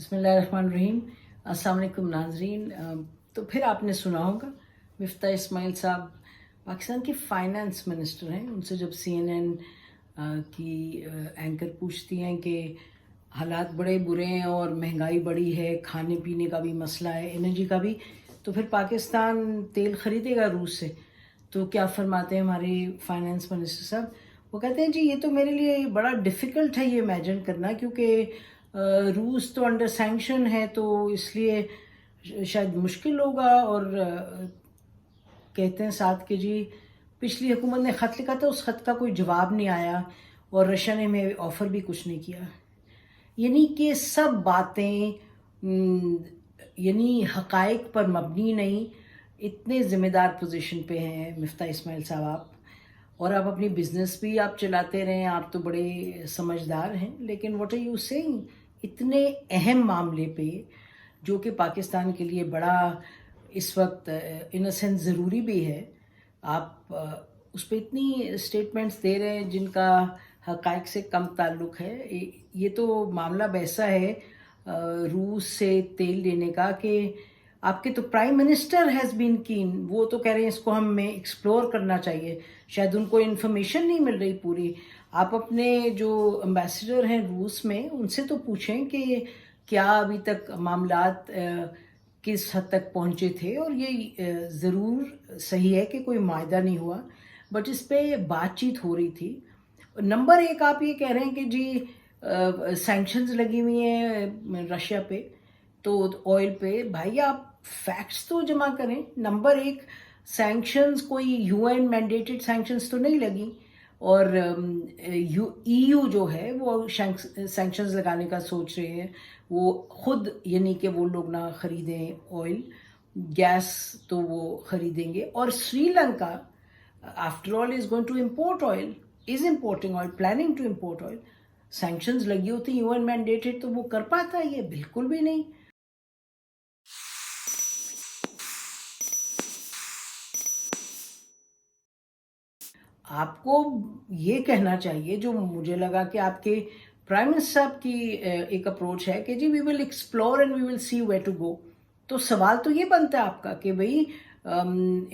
बिस्मिल्लाह रहमान रहीम। अस्सलाम वालेकुम नाजरीन। तो फिर आपने सुना होगा मिफ्ता इस्माइल साहब पाकिस्तान के फाइनेंस मिनिस्टर हैं। उनसे जब CNN की एंकर पूछती हैं कि हालात बड़े बुरे हैं और महंगाई बड़ी है, खाने पीने का भी मसला है, एनर्जी का भी, तो फिर पाकिस्तान तेल ख़रीदेगा रूस से। तो क्या फरमाते हैं हमारे फाइनेंस मिनिस्टर साहब? वो कहते हैं जी ये तो मेरे लिए बड़ा डिफ़िकल्ट है ये इमेजिन करना, क्योंकि रूस तो अंडर सैंक्शन है, तो इसलिए शायद मुश्किल होगा। और कहते हैं साथ कि जी पिछली हुकूमत ने ख़त लिखा था, उस ख़त का कोई जवाब नहीं आया और रशिया ने हमें ऑफ़र भी कुछ नहीं किया। यानी कि सब बातें यानी हक़ाइक़ पर मबनी नहीं। इतने ज़िम्मेदार पोजीशन पे हैं मिफ्ता इस्माइल साहब आप, और आप अपनी बिज़नेस भी आप चलाते रहें, आप तो बड़े समझदार हैं, लेकिन व्हाट आर यू सेइंग इतने अहम मामले पे, जो कि पाकिस्तान के लिए बड़ा इस वक्त इन अ सेंस ज़रूरी भी है, आप उस पर इतनी स्टेटमेंट्स दे रहे हैं जिनका हक़ाइक़ से कम ताल्लुक़ है। ये तो मामला वैसा है रूस से तेल लेने का कि आपके तो प्राइम मिनिस्टर हैज़ बीन कीन, वो तो कह रहे हैं इसको हमें एक्सप्लोर करना चाहिए, शायद उनको इन्फॉर्मेशन नहीं मिल रही पूरी। आप अपने जो एम्बेसडर हैं रूस में, उनसे तो पूछें कि क्या अभी तक मामलात किस हद तक पहुँचे थे, और ये ज़रूर सही है कि कोई मायदा नहीं हुआ, बट इस पे बातचीत हो रही थी। नंबर एक, आप ये कह रहे हैं कि जी सैंक्शंस लगी हुई हैं रशिया पे, तो ऑयल पे। भाई आप फैक्ट्स तो जमा करें। नंबर एक, सैंक्शंस कोई UN मैंडेटेड सैंक्शंस तो नहीं लगी, और EU जो है वो सैंक्शंस लगाने का सोच रहे हैं। वो खुद यानी कि वो लोग ना ख़रीदें ऑयल, गैस तो वो ख़रीदेंगे। और Sri Lanka after all is going to import oil, is importing oil, planning to import oil. Sanctions लगी होती UN मैंडेटेड तो वो कर पाता है, ये बिल्कुल भी नहीं। आपको ये कहना चाहिए, जो मुझे लगा कि आपके प्राइम मिनिस्टर साहब की एक अप्रोच है कि जी we will explore and we will see where to go. तो सवाल तो ये बनता है आपका कि भाई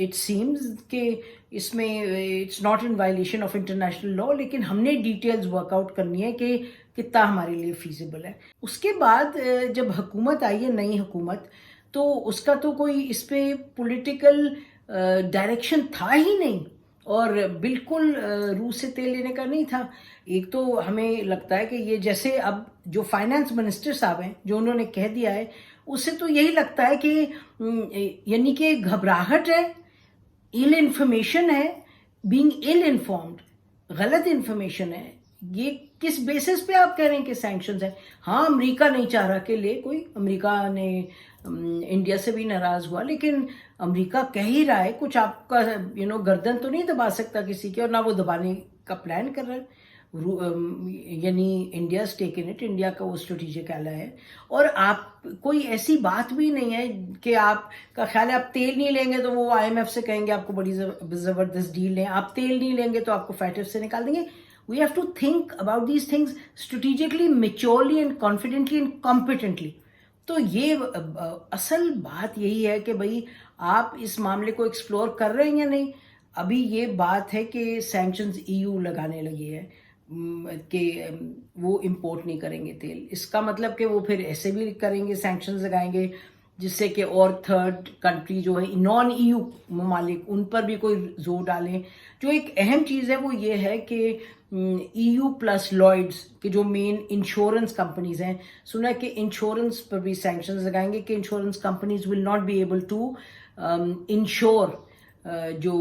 इट सीम्स कि इसमें it's not in violation of international law, लेकिन हमने डिटेल्स वर्कआउट करनी है कि कितना हमारे लिए फीजिबल है। उसके बाद जब हुकूमत आई है, नई हुकूमत, तो उसका तो कोई इस पे पॉलिटिकल डायरेक्शन था ही नहीं, और बिल्कुल रूस से तेल लेने का नहीं था। एक तो हमें लगता है कि ये जैसे अब जो फाइनेंस मिनिस्टर साहब हैं, जो उन्होंने कह दिया है, उससे तो यही लगता है कि यानी कि घबराहट है, इल इन्फॉर्मेशन है, बीइंग इल इन्फॉर्म्ड, गलत इन्फॉर्मेशन है। ये किस बेसिस पे आप कह रहे हैं कि सैंक्शंस है? हाँ, अमेरिका नहीं चाह रहा कि ले कोई, अमेरिका ने इंडिया से भी नाराज़ हुआ, लेकिन अमेरिका कह ही रहा है कुछ, आपका गर्दन तो नहीं दबा सकता किसी की, और ना वो दबाने का प्लान कर रहा है। यानी इंडिया टेकन इट, इंडिया का वो स्ट्रेटेजिक एलाय है। और आप कोई ऐसी बात भी नहीं है कि आपका ख्याल है आप तेल नहीं लेंगे तो वो IMF से कहेंगे आपको बड़ी ज़बरदस्त डील लें, आप तेल नहीं लेंगे तो आपको फैटिफ से निकाल देंगे। We have to think about these things strategically, maturely and confidently and competently. तो ये असल बात यही है कि भाई आप इस मामले को एक्सप्लोर कर रहे हैं या नहीं। अभी ये बात है कि सैंक्शंस EU लगाने लगी है कि वो इंपोर्ट नहीं करेंगे तेल। इसका मतलब कि वो फिर ऐसे भी करेंगे, सैंक्शंस लगाएंगे जिससे कि और थर्ड कंट्री जो है, नॉन EU ममालिक, उन पर भी कोई जोर डालें। जो एक अहम चीज़ है वो ये है कि EU प्लस लॉयड्स के जो मेन इंश्योरेंस कंपनीज हैं, सुना है कि इंश्योरेंस पर भी सैंक्शंस लगाएंगे कि insurance companies will not be able to insure जो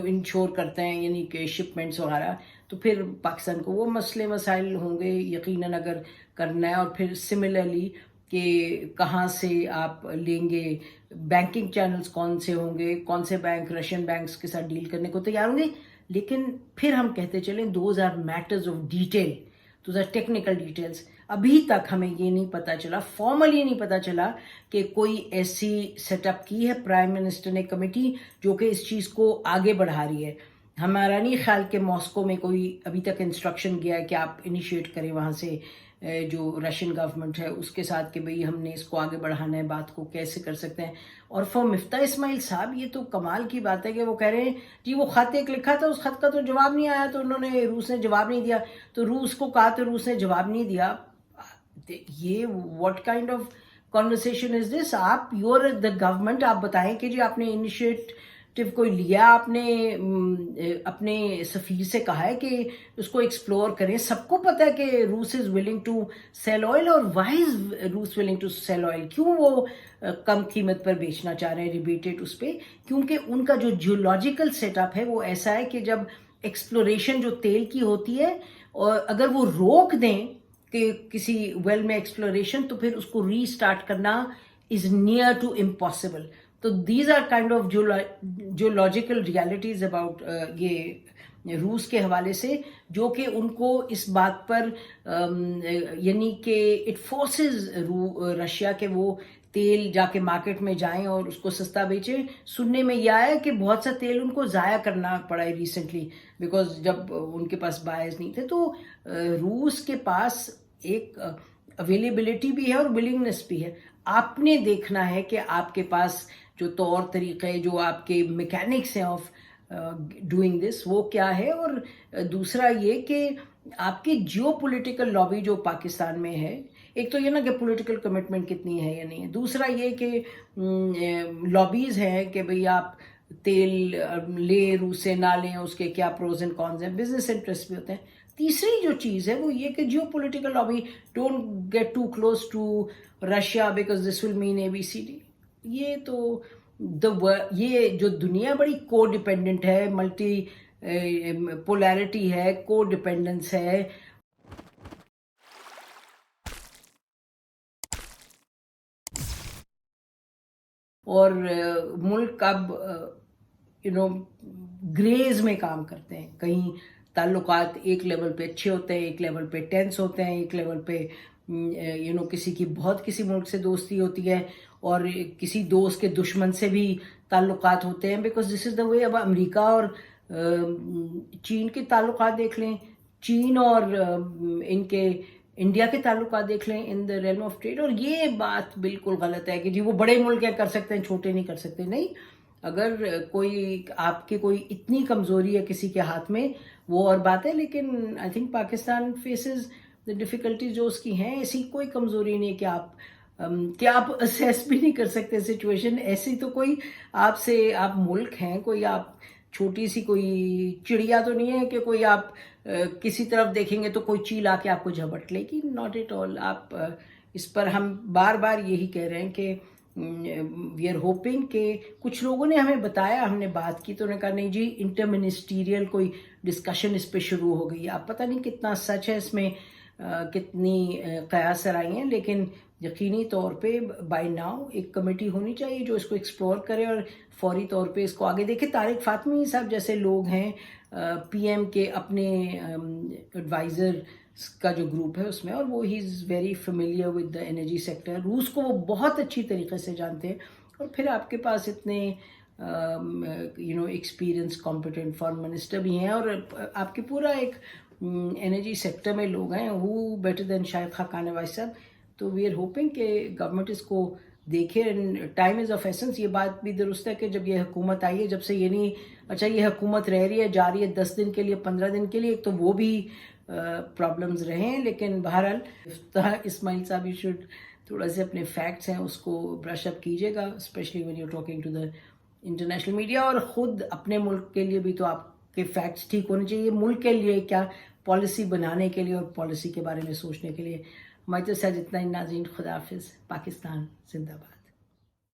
इंश्योर करते हैं, यानी कि शिपमेंट्स वगैरह। तो फिर पाकिस्तान को वो मसले मसाइल होंगे यकीनन अगर करना है। और फिर सिमिलरली कि कहाँ से आप लेंगे, बैंकिंग चैनल्स कौन से होंगे, कौन से बैंक रशियन बैंक्स के साथ डील करने को तैयार होंगे। लेकिन फिर हम कहते चलें those are matters of detail, those are technical details. अभी तक हमें ये नहीं पता चला, फॉर्मली नहीं पता चला कि कोई ऐसी सेटअप की है प्राइम मिनिस्टर ने कमेटी जो कि इस चीज़ को आगे बढ़ा रही है। हमारा नहीं ख्याल कि मॉस्को में कोई अभी तक इंस्ट्रक्शन गया है कि आप इनिशिएट करें वहाँ से جو رشین گورنمنٹ ہے اس کے ساتھ کہ بھئی ہم نے اس کو آگے بڑھانا ہے، بات کو کیسے کر سکتے ہیں. اور فار مفتاح اسماعیل صاحب یہ تو کمال کی بات ہے کہ وہ کہہ رہے ہیں جی وہ خط ایک لکھا تھا، اس خط کا تو جواب نہیں آیا، تو انہوں نے روس نے جواب نہیں دیا، تو روس کو کہا تو روس نے جواب نہیں دیا. یہ واٹ کائنڈ آف کانورسیشن از دس؟ آپ یو آر دا گورنمنٹ، آپ بتائیں کہ جی آپ نے انیشیٹو کوئی لیا، آپ نے اپنے سفیر سے کہا ہے کہ اس کو ایکسپلور کریں. سب کو پتا ہے کہ روس از ولنگ ٹو سیل آئل، اور وائی از روس ولنگ ٹو سیل آئل؟ کیوں وہ کم قیمت پر بیچنا چاہ رہے ہیں ریبیٹڈ اس پہ؟ کیونکہ ان کا جو جیولوجیکل سیٹ اپ ہے وہ ایسا ہے کہ جب ایکسپلوریشن جو تیل کی ہوتی ہے، اور اگر وہ روک دیں کہ کسی ویل میں ایکسپلوریشن، تو پھر اس کو ری اسٹارٹ کرنا از نیئر ٹو امپاسبل. تو دیز آر کائنڈ آف جو لاجیکل ریالٹیز اباؤٹ یہ روس کے حوالے سے، جو کہ ان کو اس بات پر یعنی کہ اٹ فورسز رشیا کہ وہ تیل جا کے مارکیٹ میں جائیں اور اس کو سستا بیچیں. سننے میں یہ آیا کہ بہت سا تیل ان کو ضائع کرنا پڑا ہے ریسنٹلی، بیکاز جب ان کے پاس بائرز نہیں تھے. تو روس کے پاس ایک اویلیبلٹی بھی ہے اور ولنگنس بھی ہے. آپ نے دیکھنا ہے کہ آپ کے پاس جو طور طریقے، جو آپ کے میکینکس ہیں آف ڈوئنگ دس، وہ کیا ہے. اور دوسرا یہ کہ آپ کی جیو پولیٹیکل لابی جو پاکستان میں ہے، ایک تو یہ نا کہ پولیٹیکل کمٹمنٹ کتنی ہے یا نہیں ہے، دوسرا یہ کہ لابیز ہیں کہ بھئی آپ تیل لیں روس سے، نہ لیں، اس کے کیا پروز اینڈ کونز ہیں، بزنس انٹرسٹ بھی ہوتے ہیں. تیسری جو چیز ہے وہ یہ کہ geopolitical lobby don't get too close to Russia because this will mean ABCD. یہ تو یہ جو دنیا بڑی کو ڈیپینڈنٹ ہے، ملٹی پولیرٹی ہے، کو ڈیپینڈنس ہے. اور ملک اب گریز میں کام کرتے ہیں. کہیں تعلقات ایک لیول پہ اچھے ہوتے ہیں، ایک لیول پہ ٹینس ہوتے ہیں، ایک لیول پہ کسی کی بہت کسی ملک سے دوستی ہوتی ہے، اور کسی دوست کے دشمن سے بھی تعلقات ہوتے ہیں، بیکاز دس از دا وے. اب امریکہ اور چین کے تعلقات دیکھ لیں، چین اور ان کے انڈیا کے تعلقات دیکھ لیں ان دا ریلم آف ٹریڈ. اور یہ بات بالکل غلط ہے کہ جی وہ بڑے ملک ہیں کر سکتے ہیں، چھوٹے نہیں کر سکتے. نہیں، اگر کوئی آپ کی کوئی اتنی کمزوری ہے کسی کے ہاتھ میں، وہ اور بات ہے. لیکن I think Pakistan phases the difficulties جو اس کی ہیں. ایسی کوئی کمزوری نہیں کہ آپ اسیس بھی نہیں کر سکتے سچویشن. ایسی تو کوئی آپ ملک ہیں، کوئی آپ چھوٹی سی کوئی چڑیا تو نہیں ہے کہ کوئی آپ کسی طرف دیکھیں گے تو کوئی چیل آ کے آپ کو جھپٹ لے گی. Not at all. آپ اس پر ہم بار بار یہی کہہ رہے ہیں کہ وی آر ہوپنگ کہ کچھ لوگوں نے ہمیں بتایا، ہم نے بات کی تو انہوں نے کہا نہیں جی انٹر منسٹیریل کوئی ڈسکشن اس پہ شروع ہو گئی. آپ پتہ نہیں کتنا سچ ہے اس میں، کتنی قیاس آئی ہیں، لیکن یقینی طور پہ بائی ناؤ ایک کمیٹی ہونی چاہیے جو اس کو ایکسپلور کرے اور فوری طور پہ اس کو آگے دیکھے. طارق فاطمی صاحب جیسے لوگ ہیں PM کے اپنے ایڈوائزر کا جو گروپ ہے اس میں، اور وہ ہی is very familiar with the energy sector. روس کو وہ بہت اچھی طریقے سے جانتے ہیں. اور پھر آپ کے پاس اتنے ایکسپیرئنس کمپیٹنٹ فارن منسٹر بھی ہیں، اور آپ کے پورا ایک انرجی سیکٹر میں لوگ ہیں ہو better than Shahid Khaqan voice صاحب. تو وی آر ہوپنگ کہ گورنمنٹ اس کو دیکھے. Time is of essence. یہ بات بھی درست ہے کہ جب یہ حکومت آئی ہے، جب سے یہ نہیں اچھا یہ حکومت رہ رہی ہے، جا رہی ہے 10 دن کے لیے، 15 دن کے لیے، تو وہ بھی پرابلمز رہے ہیں. لیکن بہرحال مفتاح اسماعیل صاحب یو شوڈ تھوڑا سے اپنے فیکٹس ہیں اس کو برش اپ کیجیے گا، specially when you talking to the international media. اور خود اپنے ملک کے لیے بھی تو آپ کے فیکٹس ٹھیک ہونے چاہیے. ملک کے لیے کیا پالیسی بنانے کے لیے اور پالیسی کے بارے میں سوچنے کے لیے. ہماری تو ساتھ اتنا ہی. ناظرین، خدا حافظ. پاکستان زندہ باد.